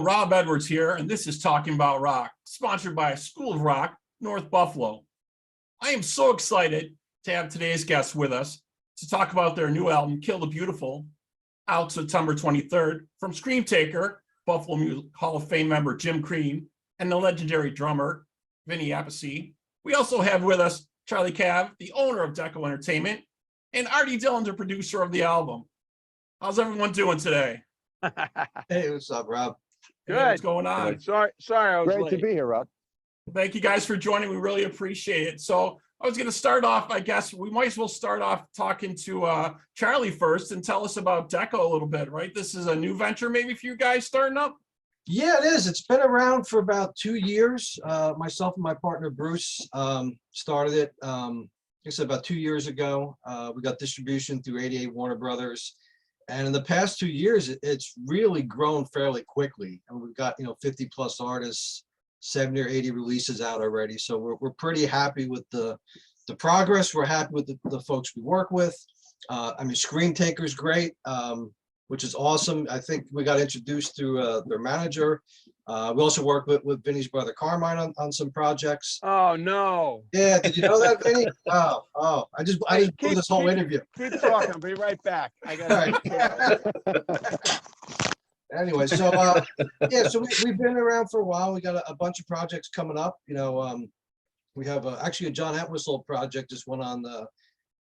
Rob Edwards here, and this is Talking About Rock, sponsored by School of Rock, North Buffalo. I am so excited to have today's guests with us to talk about their new album, Kill the Beautiful, out September 23rd, from Scream Taker, Buffalo Music Hall of Fame member Jim Crean, and the legendary drummer, Vinny Appice. We also have with us Charlie Cav, the owner of DEKO Entertainment, and Artie, Dillon, the producer of the album. How's everyone doing today? Hey, what's up, Rob? Hey, what's going on? Sorry, I was Great to be here, Rob. Thank you guys for joining. We really appreciate it. So I was going to start off, I guess we might as well start off talking to Charlie first and tell us about DEKO a little bit, right? This is a new venture maybe for you guys starting up? Yeah, it is. It's been around for about 2 years. Myself and my partner, Bruce, started it, like I said, about 2 years ago. We got distribution through 88 Warner Brothers. And in the past 2 years, it's really grown fairly quickly. And we've got, 50 plus artists, 70 or 80 releases out already. So we're pretty happy with the progress. We're happy with the folks we work with. Screen Taker's great, which is awesome. I think we got introduced through their manager. We also work with Vinny's brother Carmine on some projects. Oh no! Yeah, did you know that, Vinny? Oh! I just blew this whole interview. Keep talking. I'll be right back. I got. Anyway, so yeah, so we've been around for a while. We got a bunch of projects coming up. We have actually a John Entwistle project just went on the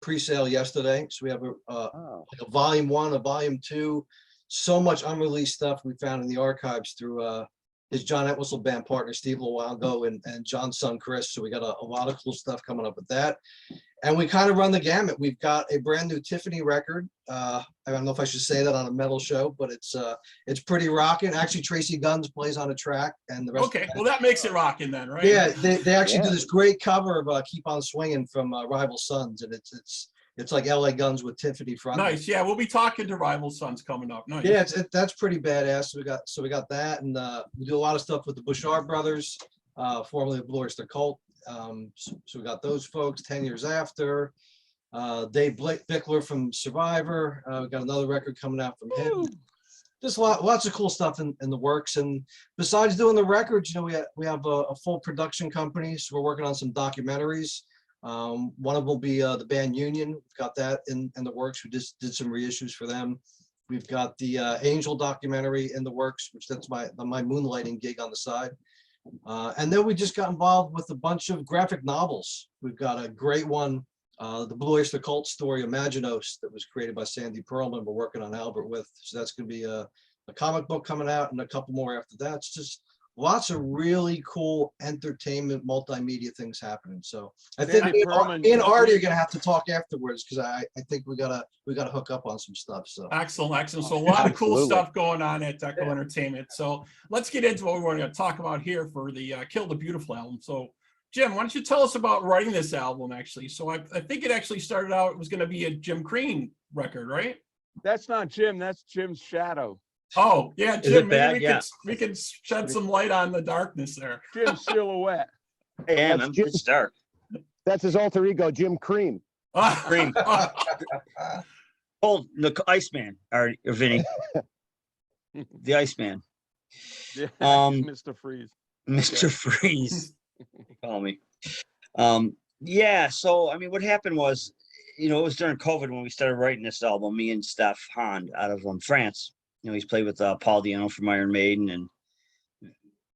pre-sale yesterday. So we have like a volume 1, a volume 2. So much unreleased stuff we found in the archives through his John Entwistle band partner Steve a while ago and John's son Chris. So we got a lot of cool stuff coming up with that. And we kind of run the gamut. We've got a brand new Tiffany record. I don't know if I should say that on a metal show, but it's pretty rocking. Actually, Tracy Guns plays on a track, and the rest. Okay, well that makes it rocking then, right? Yeah, they actually do this great cover of "Keep on Swinging" from Rival Sons, and it's like LA Guns with Tiffany front. Nice. Yeah, we'll be talking to Rival Sons coming up. Nice. Yeah, that's pretty badass. So we got that, and we do a lot of stuff with the Bouchard brothers, formerly of Blue Oyster Cult. So we got those folks. 10 Years After. Dave Bickler from Survivor. We got another record coming out from him. Just lots of cool stuff in the works. And besides doing the records, we have a full production company. So we're working on some documentaries. One of them will be the band Union. We've got that in the works. We just did some reissues for them. We've got the Angel documentary in the works, which that's my moonlighting gig on the side. And then we just got involved with a bunch of graphic novels. We've got a great one, the Blue Oyster Cult story, Imaginos, that was created by Sandy Pearlman. We're working on Albert with. So that's going to be a comic book coming out and a couple more after that. It's just lots of really cool entertainment, multimedia things happening. So I think me and Artie are gonna have to talk afterwards because I think we gotta hook up on some stuff. So excellent. So a lot of cool stuff going on at DEKO Entertainment. So let's get into what we want to talk about here for the Kill the Beautiful album. So Jim, why don't you tell us about writing this album actually? So I think it actually started out, it was going to be a Jim Crean record, right? That's not Jim. That's Jim's shadow. Oh yeah, Jim. Maybe we can shed some light on the darkness there. Jim's silhouette. Hey, I'm Jim's dark. That's his alter ego, Jim Crean. Cream. Oh, the Iceman, or Vinny. The Iceman. Yeah, Mr. Freeze. Mr. Freeze. Call me. Yeah, so what happened was, it was during COVID when we started writing this album, me and Steph Hahn out of France. He's played with Paul Diano from Iron Maiden and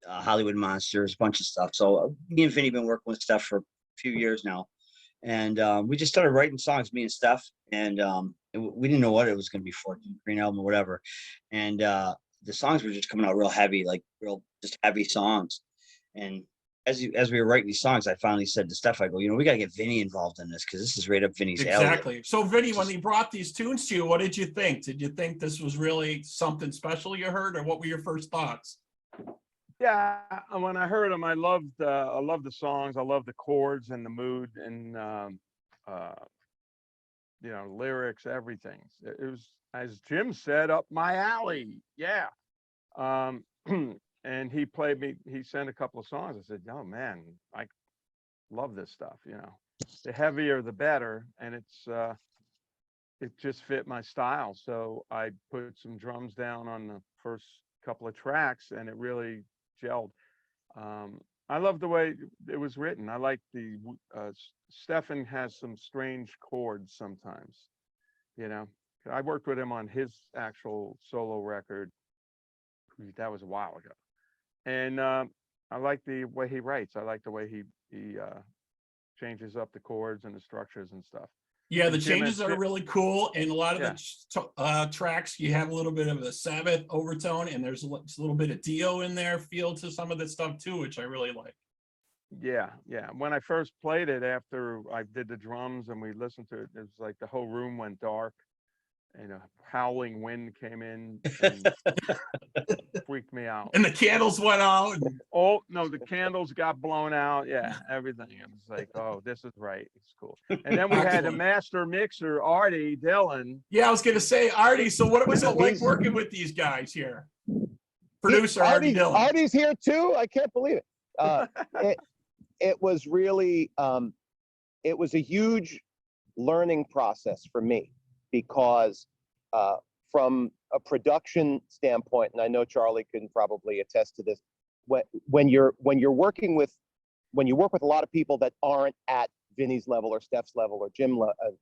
Hollywood Monsters, a bunch of stuff. So me and Vinny been working with Steph for a few years now. And we just started writing songs, me and Steph. And we didn't know what it was going to be for, Green Album or whatever. And the songs were just coming out real heavy, like real just heavy songs. And as we were writing these songs, I finally said to Steph, I go, we got to get Vinny involved in this because this is right up Vinny's alley. Exactly. So Vinny, when he brought these tunes to you, what did you think? Did you think this was really something special you heard, or what were your first thoughts? Yeah, when I heard them, I loved the songs. I loved the chords and the mood and lyrics, everything. It was, as Jim said, up my alley. Yeah. And he sent a couple of songs. I said, oh man, I love this stuff, the heavier, the better. And it just fit my style. So I put some drums down on the first couple of tracks, and it really gelled. I love the way it was written. I like the Stefan has some strange chords sometimes, you know. I worked with him on his actual solo record. That was a while ago. And I like the way he writes. I like the way he changes up the chords and the structures and stuff. Yeah, And the Jim changes and are Jim- really cool. And a lot of Yeah. the tracks, you have a little bit of a Sabbath overtone, and there's a little bit of Dio in there feel to some of the stuff too, which I really like. Yeah, yeah. When I first played it after I did the drums and we listened to it, it was like the whole room went dark and a howling wind came in and freaked me out. And the candles went out. And, Oh, no, the candles got blown out. Yeah, everything. It was like, oh, this is right. It's cool. And then we had a Excellent. master mixer, Artie, Dillon. yeah, I was gonna say, Artie, so what was it like He's- working with these guys here? Producer Artie Artie's, Dillon. Artie's here too. I can't believe it. It was really, it was a huge learning process for me because from a production standpoint, and I know Charlie can probably attest to this, when you work with a lot of people that aren't at Vinny's level or Steph's level or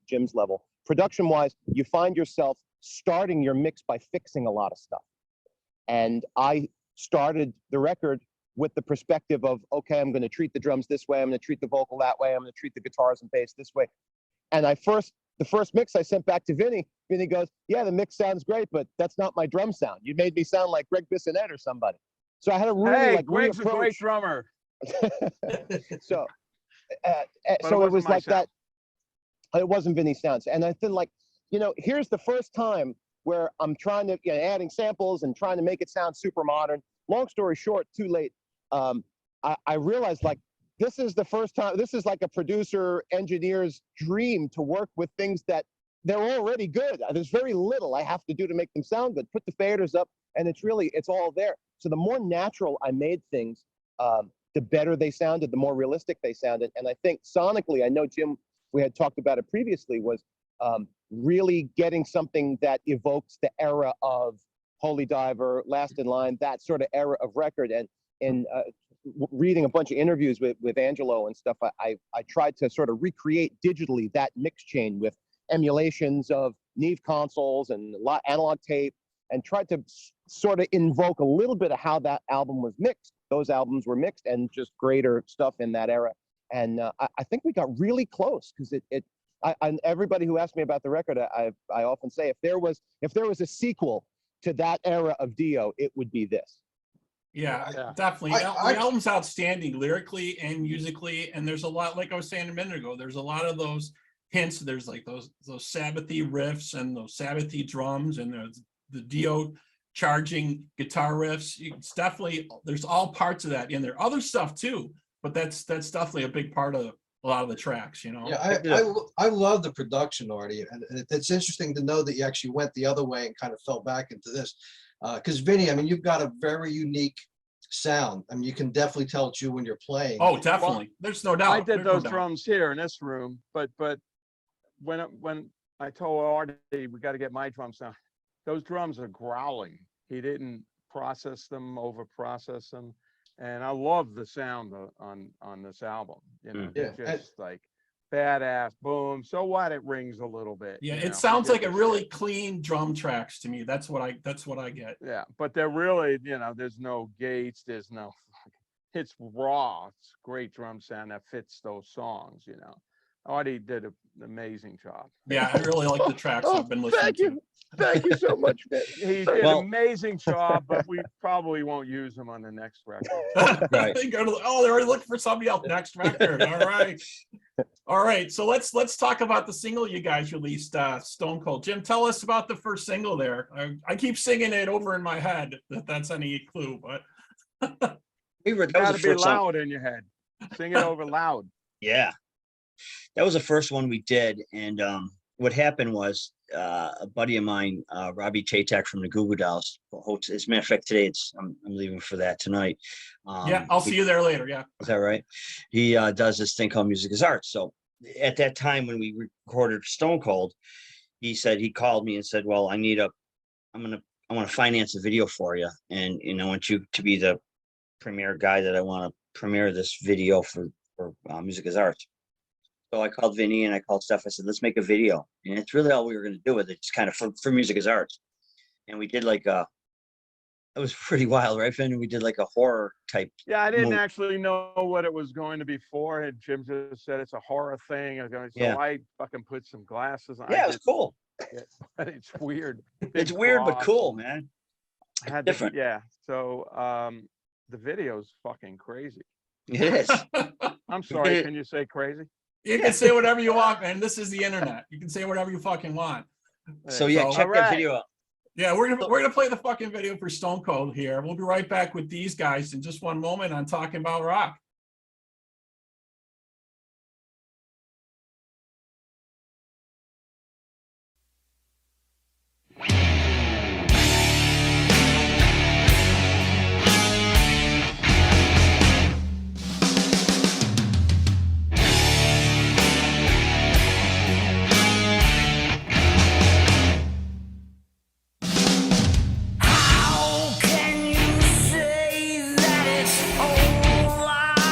Jim's level, production wise, you find yourself starting your mix by fixing a lot of stuff. And I started the record with the perspective of, okay, I'm going to treat the drums this way, I'm going to treat the vocal that way, I'm going to treat the guitars and bass this way. And the first mix I sent back to Vinny, Vinny goes, yeah, the mix sounds great, but that's not my drum sound. You made me sound like Greg Bissonette or somebody. So I had to really Hey, like Greg's a great reapproach. drummer. So, But so it wasn't was my like sound. that. It wasn't Vinny's sounds. And I feel like, here's the first time where I'm trying to, adding samples and trying to make it sound super modern. Long story short, too late. I realized like, this is the first time, this is like a producer engineer's dream to work with things that they're already good. There's very little I have to do to make them sound good. Put the faders up and it's all there. So the more natural I made things, the better they sounded, the more realistic they sounded. And I think sonically, I know Jim, we had talked about it previously, was really getting something that evokes the era of Holy Diver, Last in Line, that sort of era of record. And reading a bunch of interviews with Angelo and stuff, I tried to sort of recreate digitally that mix chain with emulations of Neve consoles and analog tape, and tried to sort of invoke a little bit of how that album was mixed. Those albums were mixed and just greater stuff in that era. And I think we got really close because and everybody who asked me about the record, I often say if there was a sequel to that era of Dio, it would be this. Yeah, Yeah. definitely. I- The album's outstanding lyrically and musically, and there's a lot, like I was saying a minute ago, there's a lot of those hints. There's like those Sabbathy riffs and those Sabbathy drums, and there's the Dio charging guitar riffs. It's definitely, there's all parts of that in there. Other stuff too, but that's definitely a big part of a lot of the tracks, Yeah, I love the production, Artie, and it's interesting to know that you actually went the other way and kind of fell back into this. Because Vinny, I mean, you've got a very unique sound. I mean, you can definitely tell it's you when you're playing. Oh, definitely. There's no doubt. I did There's no those doubt. drums here in this room, but when I told Artie we got to get my drum sound, those drums are growling. He didn't process them, over process them, and I love the sound on this album. Yeah, They're just like badass. Boom. So what? It rings a little bit. Yeah, you it know, sounds who like a gives really shit? clean drum tracks to me. That's what I get. Yeah, but they're really, there's no gates, there's no, it's raw. It's great drum sound that fits those songs. Artie did an amazing job. Yeah, I really like the tracks I've been listening Thank to. you. Thank you so much, man. He did Well- an amazing job, but we probably won't use him on the next record. Right. They go to, oh, they're already looking for somebody else next record. All right. All right. So let's talk about the single you guys released, Stone Cold. Jim, tell us about the first single there. I keep singing it over in my head, if that's any clue, but That You was gotta the be first song. loud in your head. Sing it over loud. Yeah. That was the first one we did. And what happened was a buddy of mine, Robbie Chaitek from the Goo Goo Dolls, as a matter of fact, today I'm leaving for that tonight. yeah, I'll see you there later. Yeah. Is that right? He does this thing called Music is Art. So at that time when we recorded Stone Cold, he called me and said, well, I'm going to I want to finance a video for you, and I want you to be the premier guy that I want to premiere this video for Music is Art. So I called Vinny and I called Steph. I said, let's make a video. And it's really all we were going to do with it. Just kind of for Music is Art. And we did like it was pretty wild, right, Vinny? We did like a horror type. Yeah, I didn't movie. actually know what it was going to be for. And Jim just said it's a horror thing. So Yeah. I fucking put some glasses on. Yeah, it was cool. But it's weird. It's Big weird, but cross. cool, man. I had different. Yeah. So the video's fucking crazy. It is. I'm sorry. Can you say crazy? You can say whatever you want, man. This is the internet. You can say whatever you fucking want. So yeah, check that video out. Yeah, we're gonna play the fucking video for Stone Cold here. We'll be right back with these guys in just one moment on Talking About Rock. How can you say that it's over?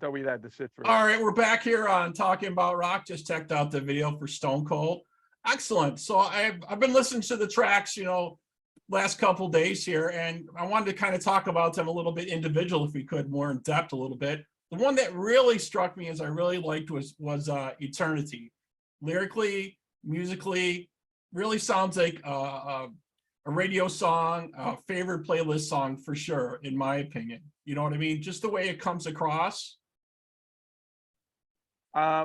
So we had to sit through. All right, we're back here on Talking About Rock. Just checked out the video for Stone Cold. Excellent. So I've been listening to the tracks, last couple days here, and I wanted to kind of talk about them a little bit individual, if we could, more in depth a little bit. The one that really struck me as I really liked was Eternity. Lyrically, musically, really sounds like a radio song, a favorite playlist song for sure, in my opinion. You know what I mean? Just the way it comes across.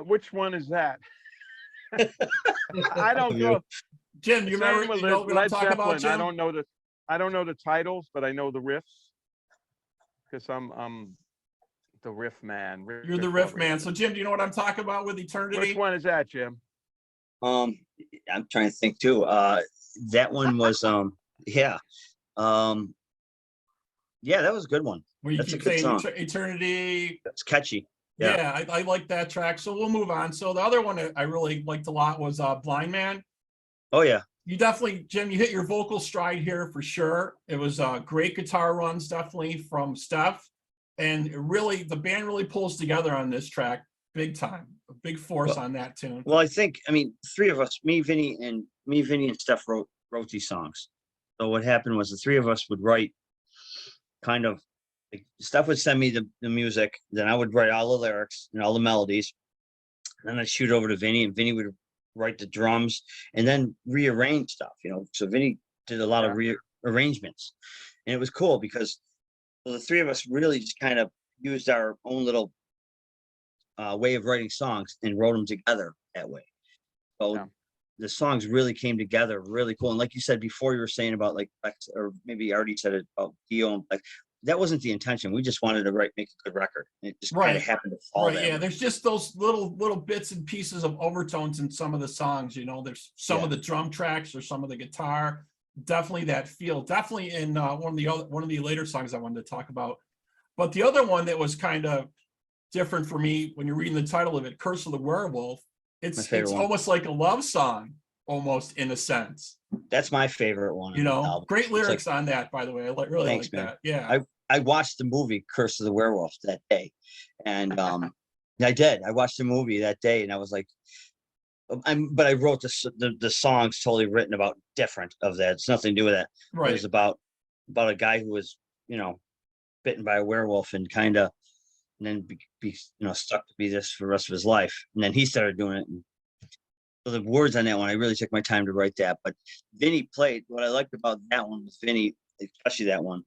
Which one is that? I don't know. Jim, you remember Same with what I'm Led talking about, Zeppelin. Jim? I don't know the titles, but I know the riffs because I'm the riff man. You're the riff man. So Jim, do you know what I'm talking about with Eternity? Which one is that, Jim? I'm trying to think too. That one was yeah. Yeah, that was a good one. Where you That's a keep good saying song. Eternity. That's catchy. Yeah. Yeah, I like that track. So we'll move on. So the other one that I really liked a lot was Blind Man. Oh yeah. You definitely, Jim, you hit your vocal stride here for sure. It was great guitar runs, definitely from Steph. And the band really pulls together on this track big time. A big force on that tune. Well, I mean, three of us, me, Vinny, and Steph wrote these songs. So what happened was the three of us would write kind of, like, Steph would send me the music, then I would write all the lyrics and all the melodies. And then I'd shoot over to Vinny, and Vinny would write the drums and then rearrange stuff, So Vinny did a lot of rearrangements. And it was cool because the three of us really just kind of used our own little way of writing songs and wrote them together that way. So the songs really came together really cool. And like you said before, you were saying about like, or maybe Artie said it about Dio, like that wasn't the intention. We just wanted to make a good record. And it just kind of happened to fall. Right. Yeah. There's just those little bits and pieces of overtones in some of the songs, there's some of the drum tracks or some of the guitar, definitely that feel, definitely in one of the later songs I wanted to talk about. But the other one that was kind of different for me when you're reading the title of it, Curse of the Werewolf, it's almost like a love song, almost in a sense. That's my favorite one. Great lyrics on that, by the way. I really like that. Yeah. I watched the movie Curse of the Werewolf that day. And I did. I watched the movie that day and I was like, but I wrote the songs totally written about different of that. It's nothing to do with that. Right. It was about a guy who was, bitten by a werewolf and kind of, and then be stuck to be this for the rest of his life. And then he started doing it. And so the words on that one, I really took my time to write that. But Vinny played. What I liked about that one was Vinny, especially that one,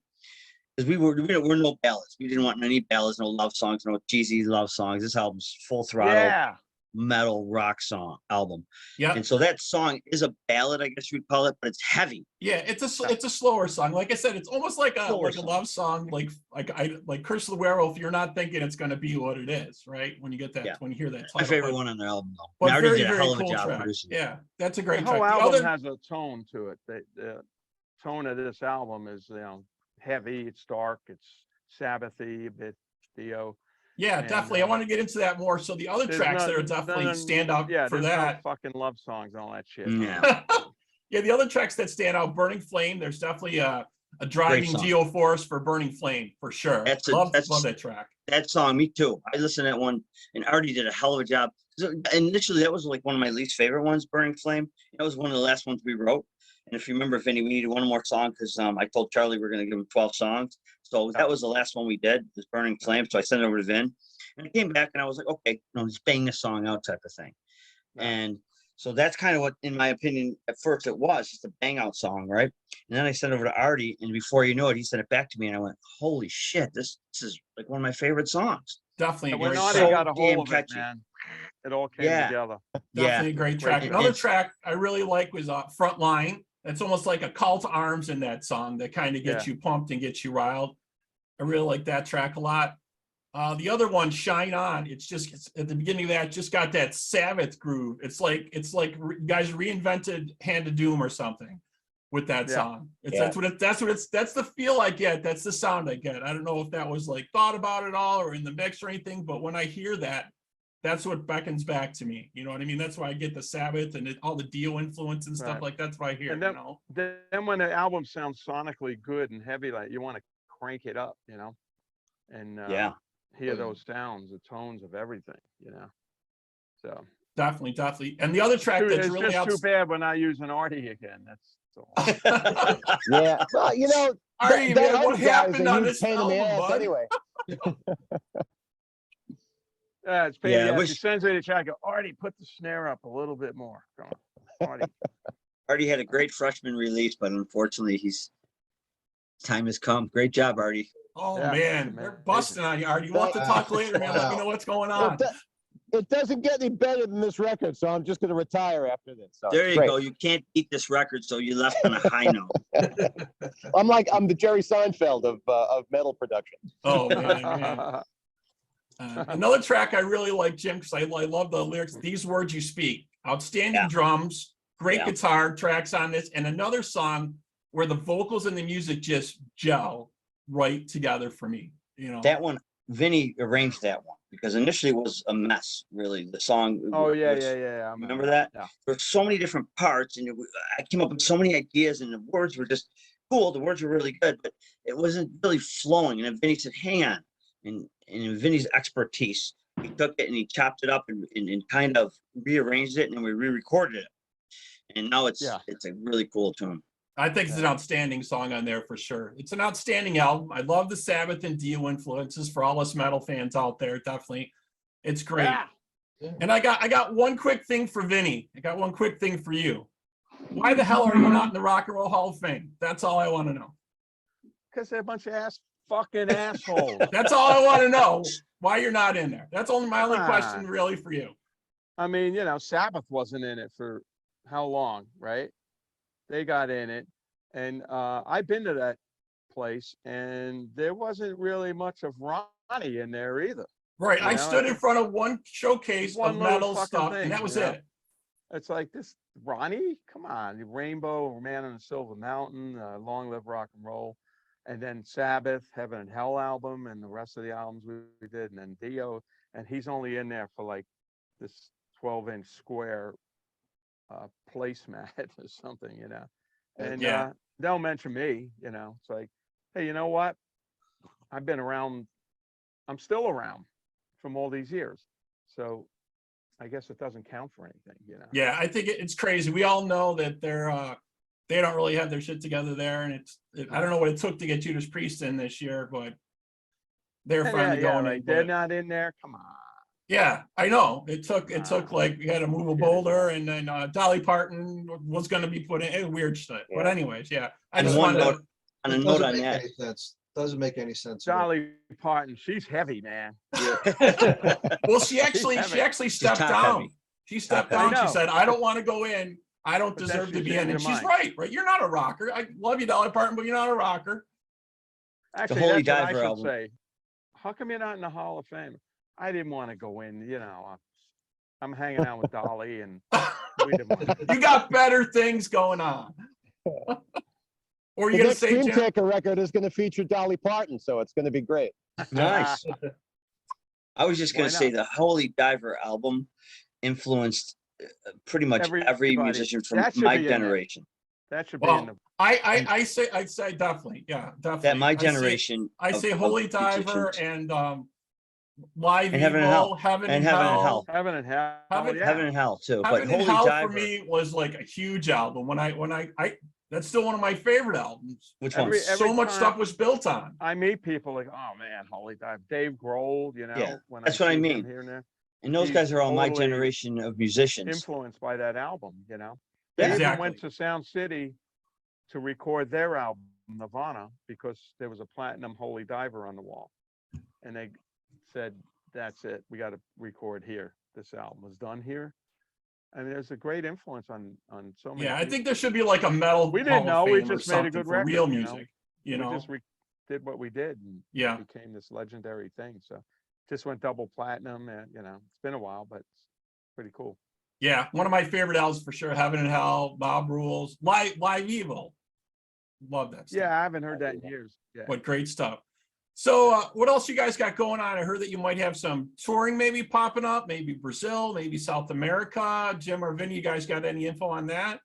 because we were no ballads. We didn't want any ballads, no love songs, no cheesy love songs. This album's full throttle metal rock song album. Yeah. And so that song is a ballad, I guess you'd call it, but it's heavy. Yeah, it's a slower song. Like I said, it's almost like a love song, like Curse of the Werewolf. You're not thinking it's going to be what it is, right? When you get that, when you hear that title. My favorite one on the album, though. But Artie very, did a very hell of a cool job track. producing. Yeah, that's a great The track. whole The album other has a tone to it. The tone of this album is, heavy. It's dark. It's Sabbathy, a bit Dio. Yeah, definitely. I want to get into that more. So the other tracks that are definitely stand out for that. No fucking love songs and all that shit. Yeah. Yeah, the other tracks that stand out, Burning Flame, there's definitely a driving geo-force for Burning Flame, for sure. Love that track. That song, me too. I listened to that one, and Artie did a hell of a job. Initially, that was like one of my least favorite ones, Burning Flame. That was one of the last ones we wrote. And if you remember, Vinny, we needed one more song because I told Charlie we're going to give him 12 songs. So that was the last one we did, was Burning Flame. So I sent it over to Vin. And I came back and I was like, okay, just bang this song out type of thing. Right. And so that's kind of what, in my opinion, at first it was just a bang out song, right? And then I sent it over to Artie, and before you know it, he sent it back to me, and I went, holy shit, this is like one of my favorite songs. Definitely. When Artie got a hold of it, man, it all came together. Definitely a great track. Another track I really like was Frontline. It's almost like a call to arms in that song that kind of gets you pumped and gets you riled. I really like that track a lot. The other one, Shine On, it's at the beginning of that, just got that Sabbath groove. It's like you guys reinvented Hand of Doom or something with that song. That's the feel I get. That's the sound I get. I don't know if that was like thought about at all or in the mix or anything, but when I hear that, that's what beckons back to me. You know what I mean? That's why I get the Sabbath and all the Dio influence and stuff like that's what I hear. And then when the album sounds sonically good and heavy, like you want to crank it up, And hear Oh, yeah. those sounds, the tones of everything, So Definitely. And the other track that's it's really just too out. bad we're not using Artie again. That's all. Yeah. Well, Artie, that man, other what guy is happened a on huge this pain in the album, ass bud? anyway. Yeah, it's pain. Yeah, I Yeah, wish- she sends me the track. Go, Artie, put the snare up a little bit more. Come on, Artie. Artie had a great freshman release, but unfortunately, time has come. Great job, Artie. Oh Yeah, man, they're busting on you, Artie. You want to talk later, man? Let me know what's going on. It doesn't get any better than this record, so I'm just going to retire after this. So There it's you great. go. You can't beat this record, so you left on a high note. I'm the Jerry Seinfeld of metal production. Oh man. Another track I really like, Jim, because I love the lyrics. These words you speak. Outstanding Yeah. drums, great Yeah. guitar tracks on this, and another song where the vocals and the music just gel right together for me. That one, Vinny arranged that one because initially it was a mess, really. The song. Oh yeah, was- yeah. I Remember that? Yeah. There were so many different parts, and I came up with so many ideas, and the words were just cool. The words were really good, but it wasn't really flowing. And then Vinny said, "Hang on," and in Vinny's expertise, he took it and he chopped it up and kind of rearranged it, and then we re-recorded it. And now it's a really cool tune. I think it's an outstanding song on there for sure. It's an outstanding album. I love the Sabbath and Dio influences for all us metal fans out there. Definitely, it's great. Yeah. And I got one quick thing for Vinny. I got one quick thing for you. Why the hell are you not in the Rock and Roll Hall of Fame? That's all I want to know. Because they're a bunch of fucking assholes. That's all I want to know. Why you're not in there? That's only my only Come question, on. really, for you. I mean, Sabbath wasn't in it for how long, right? They got in it, and I've been to that place, and there wasn't really much of Ronnie in there either. Right. I know, stood I in front of one showcase one of little metal fucking stuff, thing, and that was you know? it. It's like this Ronnie, come on, the Rainbow, Man on the Silver Mountain, Long Live Rock and Roll, and then Sabbath, Heaven and Hell album, and the rest of the albums we did, and then Dio, and he's only in there for like this 12-inch square placemat or something, and Yeah. they'll mention me, it's like, hey, you know what? I've been around, I'm still around from all these years, so I guess it doesn't count for anything, Yeah, I think it's crazy. We all know that they don't really have their shit together there, and I don't know what it took to get Judas Priest in this year, but they're finally going right. in. They're but- not in there. Come on. Yeah, I know. It took like we had to move a boulder, and then Dolly Parton was going to be put in. Weird shit. But Yeah. anyways, yeah. I And just one wanted. note, on a It note doesn't on make that, any sense. Doesn't make any sense. at all. Dolly Parton, she's heavy, man. Well, she actually heavy. stepped top down. heavy. She stepped Top down. heavy. She said, "I don't want to go in. I don't But then deserve she to be in." changed And her she's mind. right. You're not a rocker. I love you, Dolly Parton, but you're not a rocker. Actually, Holy that's what I Diver should album. say. How come you're not in the Hall of Fame? I didn't want to go in, I'm hanging out with Dolly, and we didn't want to. You got better things going on. Or The you gonna next say, Dream Jim? Taker record is going to feature Dolly Parton, so it's going to be great. nice. I was just Why going to say not? the Holy Diver album influenced pretty much every Everybody. musician from That should my be in there. generation. That should be in Well, the. I'd say definitely, yeah, definitely. That my I'd say- generation. I say of Holy Diver musicians. and Live And Heaven and Evil, Hell. Heaven And and Heaven and Hell. Hell. Heaven and Hell. Heaven- Yeah. Heaven and Hell too. Heaven But and Holy Hell Diver, for me was like a huge album. When I that's still one of my favorite albums. which Every- one? So much time- stuff was built on. I meet people like, oh man, Holy Dive, Dave Grohl, Yeah, when that's what I see him mean. here and there, And those he's guys are all my totally generation of musicians. influenced by that album, They Yeah. even Exactly. went to Sound City to record their album, Nirvana, because there was a platinum Holy Diver on the wall. And they said, that's it, we got to record here. This album was done here. I mean, there's a great influence on so many. Yeah, I people. think there should be like a metal. We didn't Hall of know, we Fame or just made a something good for record, real you know? music. You we know, just did what we did, and yeah. it became this legendary thing. So just went double platinum, and it's been a while, but it's pretty cool. Yeah, one of my favorite albums for sure. Heaven and Hell, Bob Rules, Live Evil. Love that stuff. Yeah, I haven't heard that in years. Yeah. What great stuff. So what else you guys got going on? I heard that you might have some touring maybe popping up, maybe Brazil, maybe South America. Jim or Vinny, you guys got any info on that?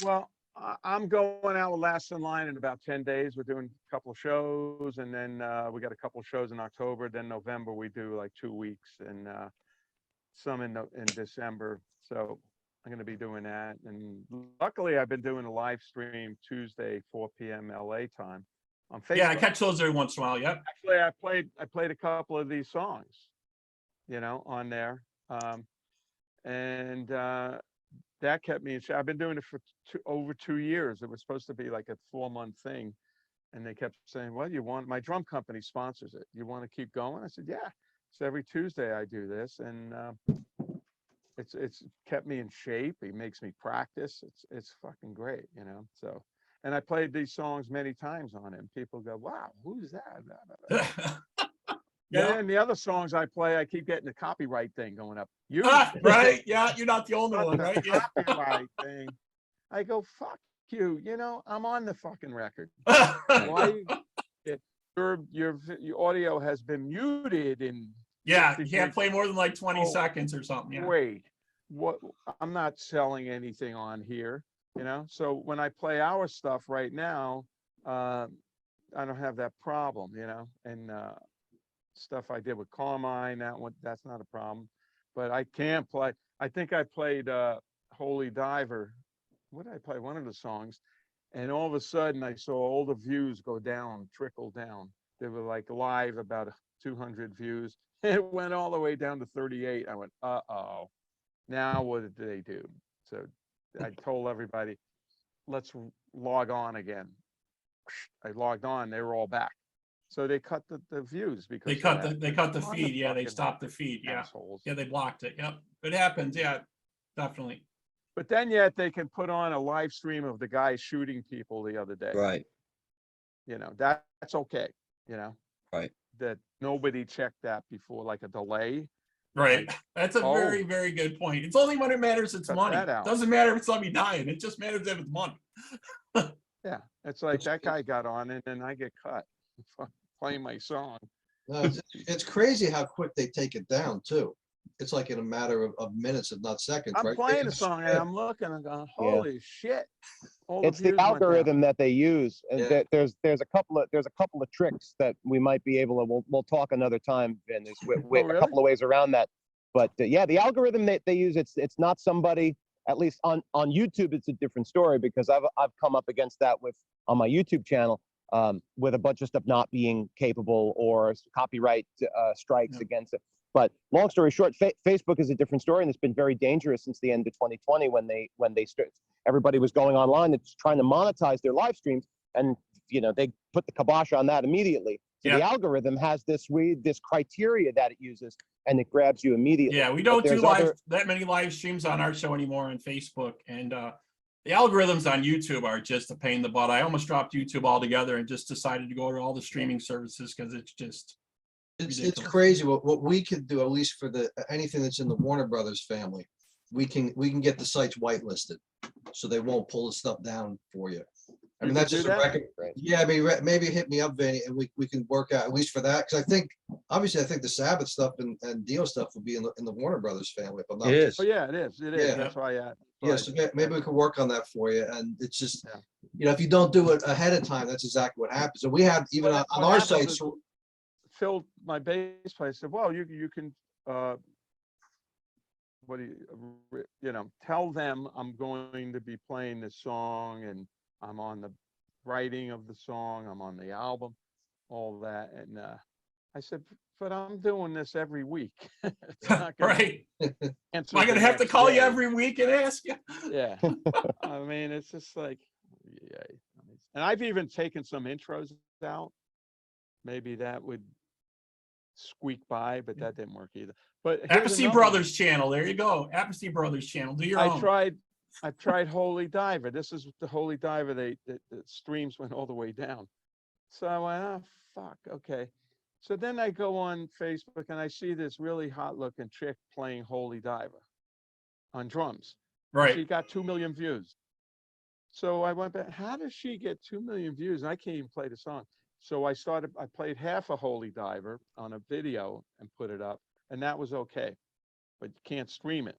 Well, I'm going out with Last in Line in about 10 days. We're doing a couple of shows, and then we got a couple of shows in October. Then November we do like 2 weeks, and some in December. So I'm going to be doing that. And luckily, I've been doing a live stream Tuesday, 4 p.m. LA time on Facebook. Yeah, I catch those every once in a while. Yep. Actually, I played a couple of these songs, on there, and that kept me in shape. I've been doing it for over 2 years. It was supposed to be like a 4-month thing, and they kept saying, "Well, my drum company sponsors it. You want to keep going?" I said, "Yeah." So every Tuesday I do this, and it's kept me in shape. It makes me practice. It's fucking great, So, and I played these songs many times on it, and people go, "Wow, who's that?" Yeah. And the other songs I play, I keep getting the copyright thing going up. Right. Yeah, you're not the only Not one, the right? Yeah. copyright thing. I go, fuck you. I'm on the fucking record. Why? Your audio has been muted in. Yeah, you can't play more than like 20 seconds or something. Yeah. Wait, what? I'm not selling anything on here. So when I play our stuff right now, I don't have that problem. And stuff I did with Carmine, that's not a problem. But I can't play. I think I played Holy Diver. What did I play? One of the songs, and all of a sudden I saw all the views go down, trickle down. They were like live about 200 views. It went all the way down to 38. I went, uh-oh. Now what did they do? So I told everybody, let's log on again. I logged on. They were all back. So they cut the views because they cut the feed. Yeah, they stopped the feed. Yeah. Assholes. Yeah, they blocked it. Yep. It happens. Yeah, definitely. But then yet they can put on a live stream of the guy shooting people the other day. Right. That's okay. Right. That nobody checked that before, like a delay. Right. Like, That's a very, very good point. It's only when it matters it's cut money. that It out. doesn't matter if it's somebody dying. It just matters if it's money. Yeah. It's like that guy got on and then I get cut playing my song. No, it's crazy how quick they take it down too. It's like in a matter of minutes, if not seconds, I'm right? playing a song and I'm looking and going, holy shit. All It's the views went down. algorithm that they use, and Yeah. there's a couple of tricks that we might be able to. We'll talk another time, Vin. There's really? a couple of ways around that, but yeah, the algorithm that they use, it's not somebody. At least on YouTube, it's a different story because I've come up against that on my YouTube channel with a bunch of stuff not being capable or copyright strikes against it. But long story short, Facebook is a different story, and it's been very dangerous since the end of 2020 when everybody was going online and trying to monetize their live streams, and they put the kibosh on that immediately. So the algorithm has this criteria that it uses, and it grabs you immediately. Yeah, we don't do that many live streams on our show anymore on Facebook, and the algorithms on YouTube are just a pain in the butt. I almost dropped YouTube altogether and just decided to go to all the streaming services because it's just it's crazy what we could do, at least for anything that's in the Warner Brothers family. We can get the sites whitelisted, so they won't pull the stuff down for you. I mean, that's just a record. Yeah, I mean, maybe hit me up, Vinny, and we can work out at least for that. Because I think the Sabbath stuff and Dio stuff will be in the Warner Brothers family. If I'm not It is. Oh yeah, it is. It is. Yeah. That's why I. Yeah, so maybe we can work on that for you. And it's just, if you don't do it ahead of time, that's exactly what happens. And we have even on our sites. Phil, my bass player, said, "Well, you can, tell them I'm going to be playing this song, and I'm on the writing of the song, I'm on the album, all that." And I said, "But I'm doing this every week." It's not gonna right. Am answer I going to the have to next call you day. every week and ask you? Yeah. I mean, it's just like, yeah. And I've even taken some intros out. Maybe that would squeak by, but that didn't work either. But here's Appice another Brothers channel. There you go. Appice Brothers channel. Do your own. I tried Holy Diver. This is the Holy Diver. The streams went all the way down. So I went, oh, fuck. Okay. So then I go on Facebook and I see this really hot looking chick playing Holy Diver on drums. Right. She got 2 million views. So I went back, how does she get 2 million views? And I can't even play the song. So I played half a Holy Diver on a video and put it up, and that was okay. But you can't stream it.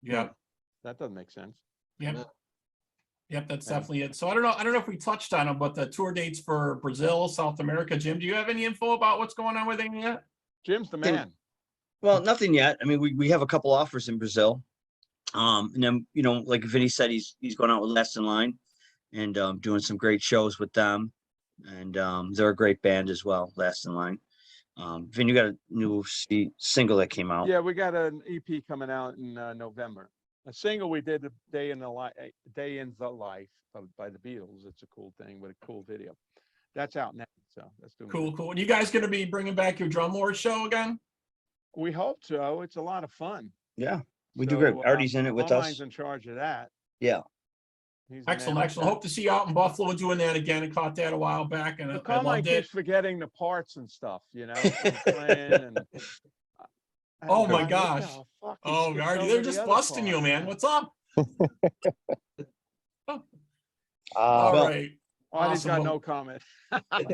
Yeah. That doesn't make sense. Yeah. Yep, that's Yeah. definitely it. So I don't know if we touched on them, but the tour dates for Brazil, South America. Jim, do you have any info about what's going on with it yet? Jim's the Yeah. man. Well, nothing yet. I mean, we have a couple offers in Brazil. And then, like Vinny said, he's going out with Last in Line and doing some great shows with them. And they're a great band as well, Last in Line. Vin, you got a new single that came out. Yeah, we got an EP coming out in November. A single we did, Day in the Life by the Beatles. It's a cool thing with a cool video. That's out now, so that's doing Cool, good. cool. And you guys going to be bringing back your Drum Lord show again? We hope so. It's a lot of fun. Yeah, we do great. Artie's in it with us. Carmine's in charge of that. Yeah. He's the Excellent, man. excellent. Hope to see you out in Buffalo doing that again. I caught that a while back, and But I Carmine loved keeps it. forgetting the parts and stuff, and playing and. Oh my what gosh. the fuck? He Oh, skipped Artie, over they're the just other busting you, part. man. What's up? All Well, right. Artie's Awesome. got no comment.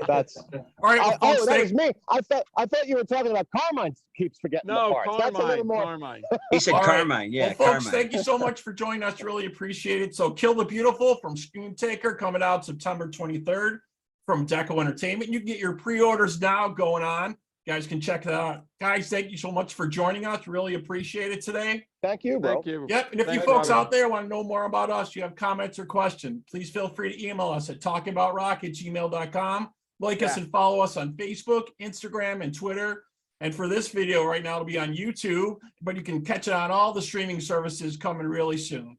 That's All right, well, oh, folks, that thank- was me. I thought you were talking about Carmine keeps forgetting the No, parts. That's a little Carmine. more. Carmine. he said All right. Carmine. Yeah, Well, folks, Carmine. thank you so much for joining us. Really appreciate it. So Kill the Beautiful from Screen Taker coming out September 23rd from DEKO Entertainment. You can get your pre-orders now going on. You guys can check that out. Guys, thank you so much for joining us. Really appreciate it today. Thank you, bro. Thank you. Yep. And if you Thanks, folks Robert. out there want to know more about us, you have comments or questions, please feel free to email us at talkingboutrock@gmail.com. Like us Yeah. and follow us on Facebook, Instagram, and Twitter. And for this video right now, it'll be on YouTube, but you can catch it on all the streaming services coming really soon.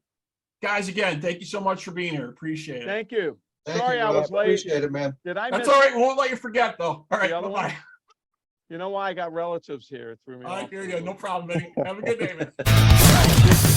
Guys, again, thank you so much for being here. Appreciate it. Thank you. Thank Sorry you, I bro. was late. Appreciate it, man. Did I That's miss? all right. We won't let you forget, though. All right. The other Bye-bye. one? You know why I got relatives here? It threw me I off. hear a you. little. No problem, Vinny. Have a good day, man.